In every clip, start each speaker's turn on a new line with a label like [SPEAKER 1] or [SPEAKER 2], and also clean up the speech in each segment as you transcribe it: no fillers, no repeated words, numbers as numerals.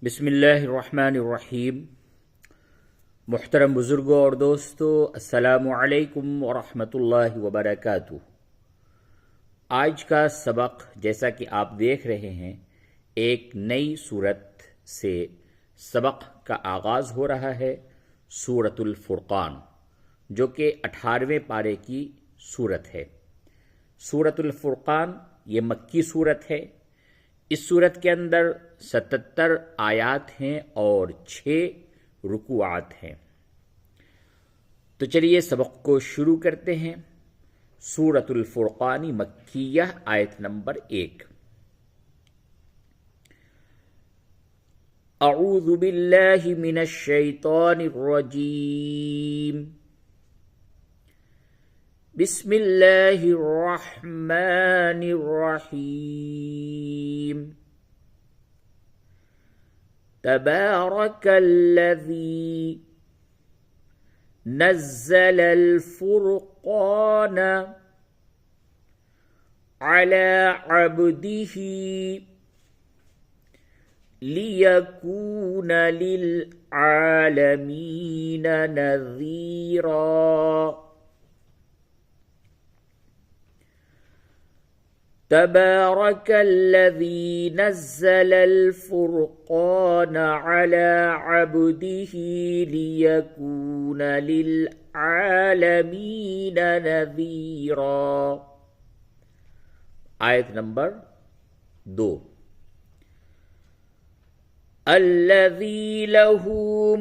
[SPEAKER 1] بسم اللہ الرحمن الرحیم۔ محترم بزرگوں اور دوستو، السلام علیکم ورحمۃ اللہ وبرکاتہ۔ آج کا سبق جیسا کہ آپ دیکھ رہے ہیں، ایک نئی سورت سے سبق کا آغاز ہو رہا ہے، سورۃ الفرقان، جو کہ 18ویں پارے کی سورت ہے۔ سورۃ الفرقان یہ مکی سورت ہے۔ اس سورت کے اندر 77 آیات ہیں اور 6 رکوعات ہیں۔ تو چلیے سبق کو شروع کرتے ہیں۔ سورۃ الفرقان مکیہ، آیت نمبر 1۔ اعوذ باللہ من الشیطان الرجیم، بسم اللہ الرحمن الرحیم۔ تبارک الذی نزل الفرقان علی عبدہ لیکون للعالمین نذیرا۔ تبارك الذي نزل الفرقان على عبده ليكون للعالمين نذيرا۔ آیت نمبر 2۔ الذي له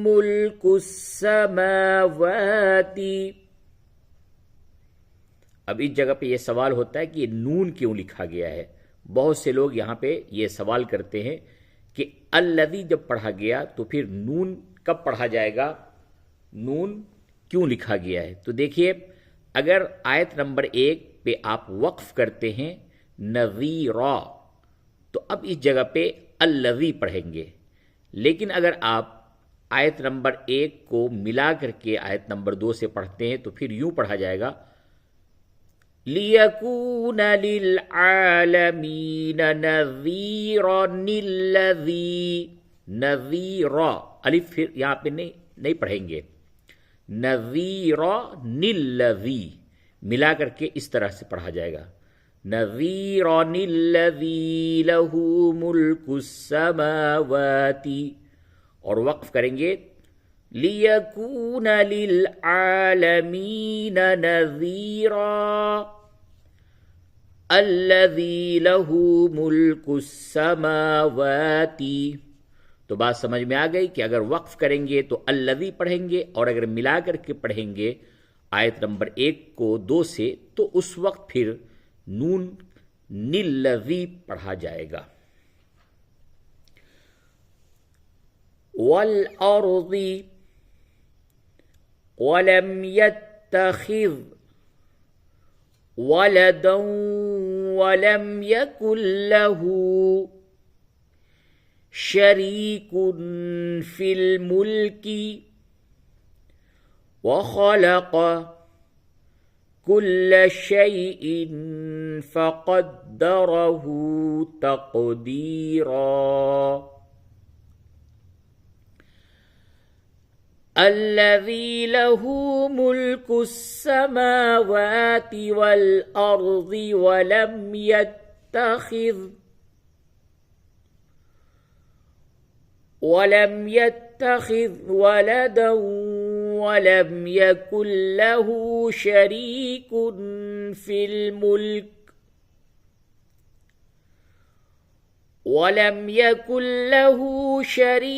[SPEAKER 1] ملك السماوات۔ اب اس جگہ پہ یہ سوال ہوتا ہے کہ یہ نون کیوں لکھا گیا ہے؟ بہت سے لوگ یہاں پہ یہ سوال کرتے ہیں کہ الذی جب پڑھا گیا تو پھر نون کب پڑھا جائے گا، نون کیوں لکھا گیا ہے؟ تو دیکھیے، اگر آیت نمبر 1 پہ آپ وقف کرتے ہیں نذیرا، تو اب اس جگہ پہ الذی پڑھیں گے، لیکن اگر آپ آیت نمبر 1 کو ملا کر کے آیت نمبر 2 سے پڑھتے ہیں تو پھر یوں پڑھا جائے گا لِيَكُونَ لِلْعَالَمِينَ نَذِيرًا الَّذِي، نَذِيرًا، الف پھر یہاں پہ نہیں پڑھیں گے، نَذِيرًا الَّذِي ملا کر کے اس طرح سے پڑھا جائے گا، نَذِيرًا الَّذِي لَهُ مُلْكُ السَّمَاوَاتِ، اور وقف کریں گے لِيَكُونَ لِلْعَالَمِينَ نَذِيرًا الَّذِي لَهُ مُلْكُ السَّمَاوَاتِ۔ تو بات سمجھ میں آ گئی کہ اگر وقف کریں گے تو الَّذِي پڑھیں گے، اور اگر ملا کر کے پڑھیں گے آیت نمبر 1 کو 2 سے، تو اس وقت پھر نون نِلَّذِي پڑھا جائے گا۔ وَالْأَرْضِ وَلَمْ يَتَّخِذْ وَلَدًا وَلَمْ يَكُنْ لَهُ شَرِيكٌ فِي الْمُلْكِ وَخَلَقَ كُلَّ شَيْءٍ فَقَدَّرَهُ تَقْدِيرًا۔ الذي له ملك السماوات والأرض ولم يتخذ ولدا ولم يكن له شريك في الملك وخلق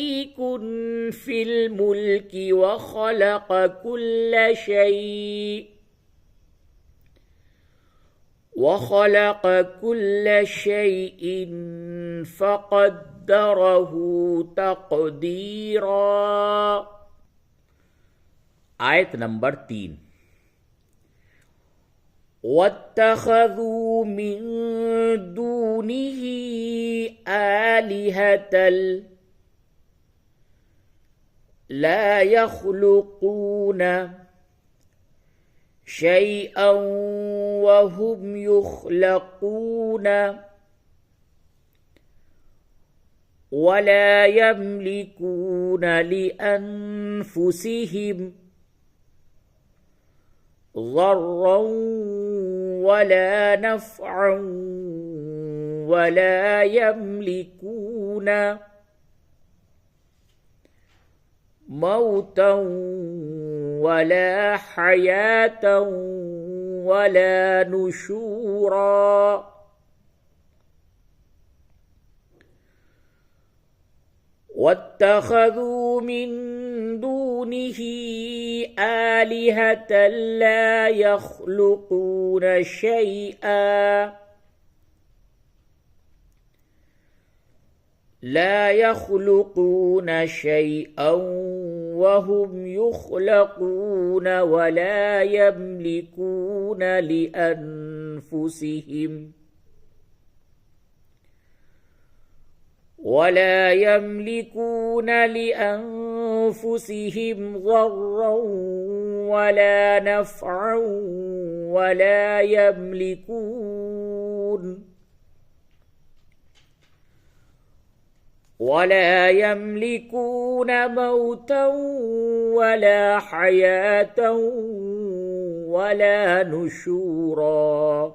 [SPEAKER 1] كل شيء فقدره تقديرا۔ آیت نمبر 3۔ وَاتَّخَذُوا مِن دُونِهِ آلِهَةً لَا يَخْلُقُونَ شَيْئًا وَهُمْ يُخْلَقُونَ ولا يملكون لأنفسهم ضرا ولا نفعا ولا يملكون موتا ولا حياة ولا نشورا واتخذوا من دونه آلهة لا يخلقون شيئا وهم يخلقون ولا يملكون لأنفسهم ضرا ولا نفعا ولا يملكون موتا ولا حياة ولا نشورا.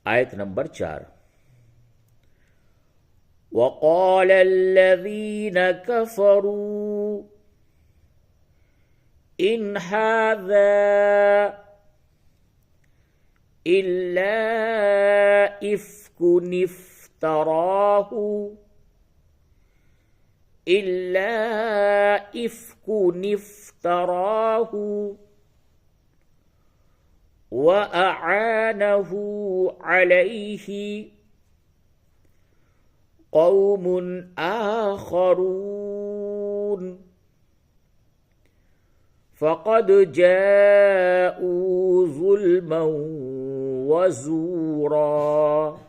[SPEAKER 1] आयत नंबर 4. وقال الذين كفروا إن هذا إلا إفك افتراه وأعانه عليه قوم آخرون فقد جاءوا ظلما وزورا.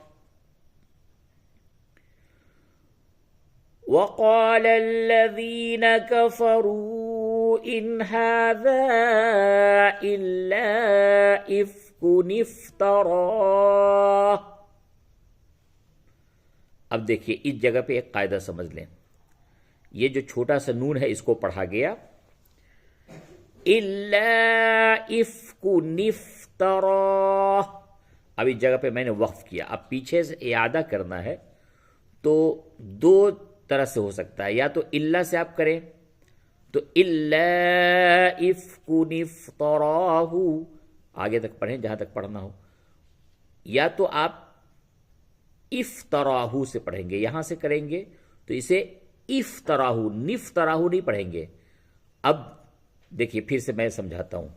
[SPEAKER 1] وقال الذين كفروا إن هذا إلا إفك افتراه. अब देखिए इस जगह पे एक कायदा समझ लें, ये जो छोटा सा नून है इसको पढ़ा गया इल्ला इफ्कु निफ्तरा। अब इस जगह पे मैंने वक्फ किया। अब पीछे से इयादा करना है तो दो तरह से हो सकता है, या तो इल्ला से आप करें तो इल्ला इफ्कु निफ्तराहु आगे तक पढ़ें जहां तक पढ़ना हो, या तो आप इफ्तराहु से पढ़ेंगे, यहां से करेंगे तो इसे इफ्तराहु निफ्तराहु नहीं पढ़ेंगे। अब देखिए फिर से मैं समझाता हूं।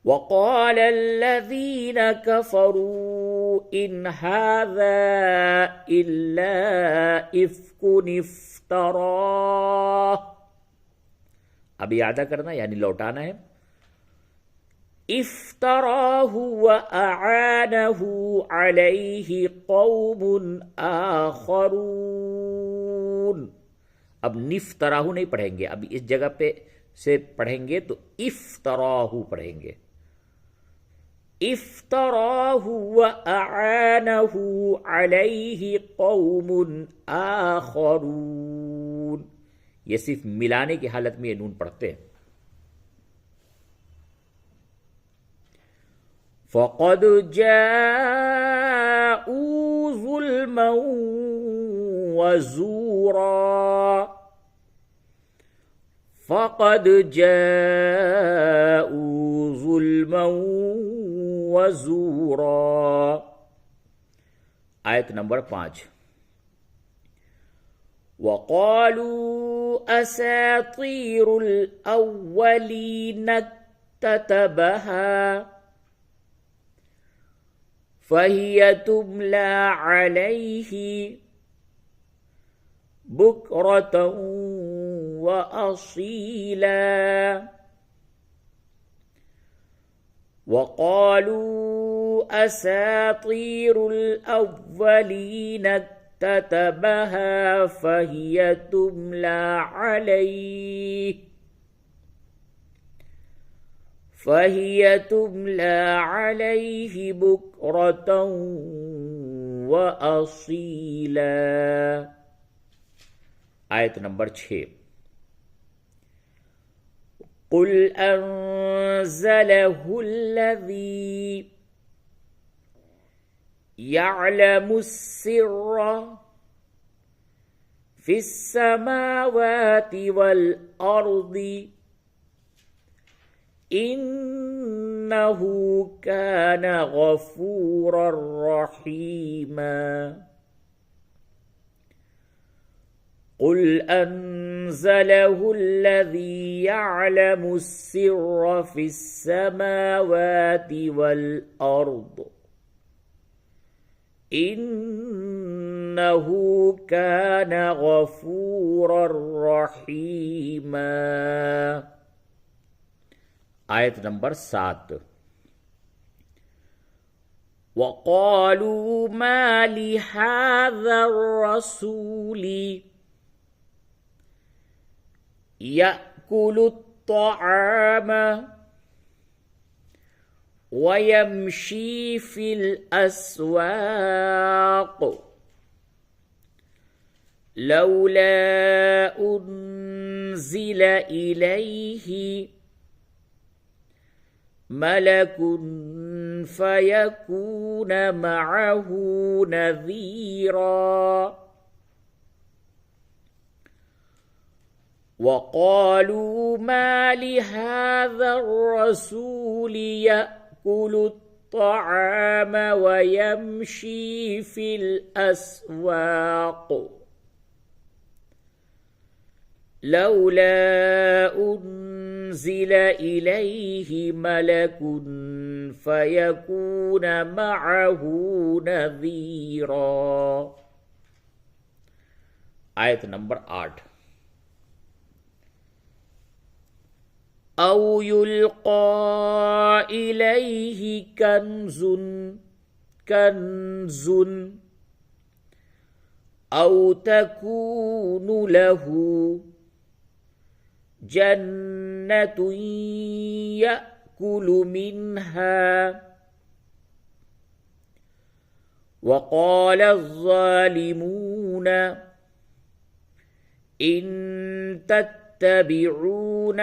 [SPEAKER 1] वक़ाल अल्लज़ीना कफ़रू इन हाज़ा इल्ला इफ्कुन इफ्तरा। अब यादा करना यानी लौटाना है। इफ्तराहु व अआनहु अलैहि कौमुन आखरून। अब निफ्तराहु नहीं पढ़ेंगे, अब इस जगह पे से पढ़ेंगे तो इफ्तराहु पढ़ेंगे। इफ्तराहु व अआनहु अलैहि कौमुन आखरून। ये सिर्फ मिलाने की हालत में ये नून पढ़ते हैं। फ़क़द जाऊ ज़ुल्मन वज़ूरा। फ़क़द जाऊ ज़ुल्मन वज़ूरा। आयत नंबर 5। वक़ालू असातीरुल अव्वलीन इक्ततबहा फ़हिय तुमला अलैहि बुक्रतन व असीला। वक़ालू असातीरुल अव्वलीन इक्ततबहा फ़हिय तुमला अलैहि बुक्रतन व وأصيلا. آیت نمبر 6. قل أنزله الذي يعلم السر في السماوات والأرض إنه كان غفورا رحيما. قل أنزله الذي يعلم السر في السماوات والأرض إنه كان غفورا رحيما. آیت نمبر 7. وقالوا ما لهذا الرسول يأكل الطعام ويمشي في الأسواق لولا أنزل إليه ملك فيكون معه نذيرا. وقالوا ما لهذا الرسول يأكل الطعام ويمشي في الأسواق لولا أنزل إليه ملك فيكون معه نذيرا. آیت نمبر 8. أو يلقى إليه كنز أو تكون له جنة يأكل منها. وقال الظالمون إن تتبعون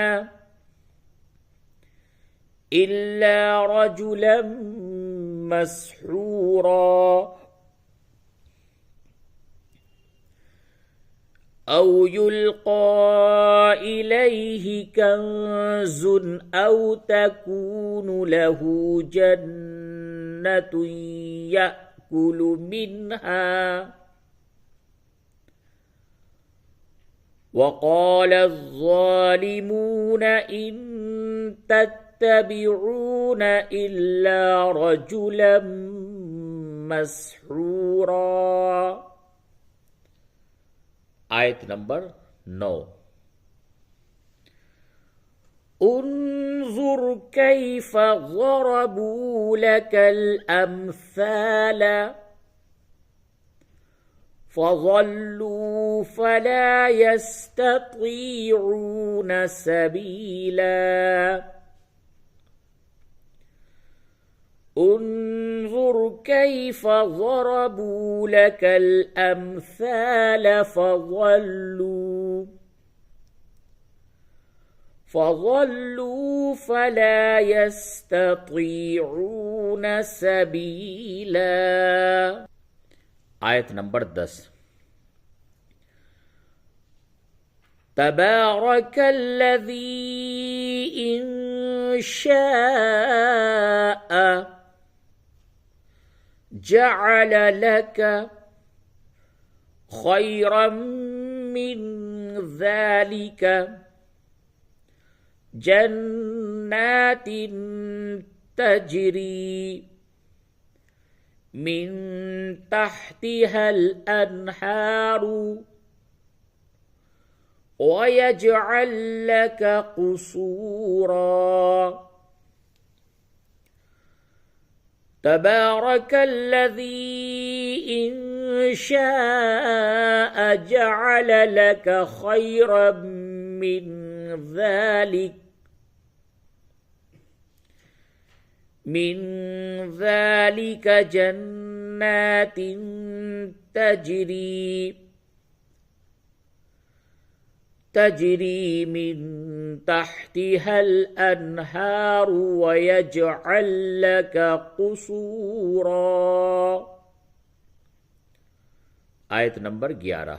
[SPEAKER 1] إلا رجلا مسحورا. أو يلقى إليه كنز أو تكون له جنة يأكل منها. وقال الظالمون إن تتبعون إلا رجلا مسحورا. آیت نمبر 9. انظر كيف ضربوا لك الأمثال فضلوا فلا يستطيعون سبيلا. انظر كيف ضربوا لك الأمثال فضلوا فلا يستطيعون سبيلا. آیت نمبر 10. تبارك الذي إن شاء جعل لك خيرا من ذلك جنات تجري من تحتها الأنهار ويجعل لك قصورا. تبارك الذي إن شاء جعل لك خيرا من ذلك جنات جنات تجري من تحتها الأنهار ويجعل لك قصورا. آیت نمبر 11.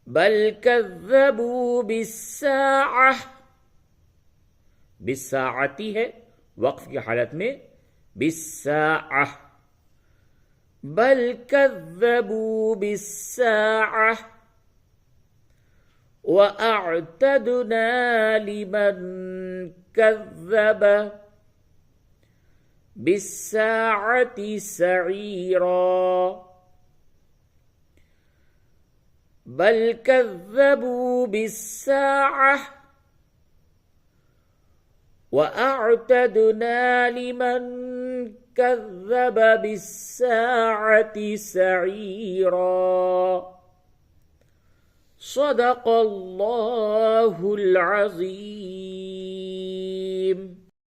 [SPEAKER 1] بل كذبوا بالساعة، بالساعتی ہے وقف کی حالت میں بالساعة. بل كذبوا بالساعة وأعتدنا لمن كذب بالساعة سعيرا. بل كذبوا بالساعة وأعتدنا لمن كذب بالساعة سعيرا. صدق الله العظيم.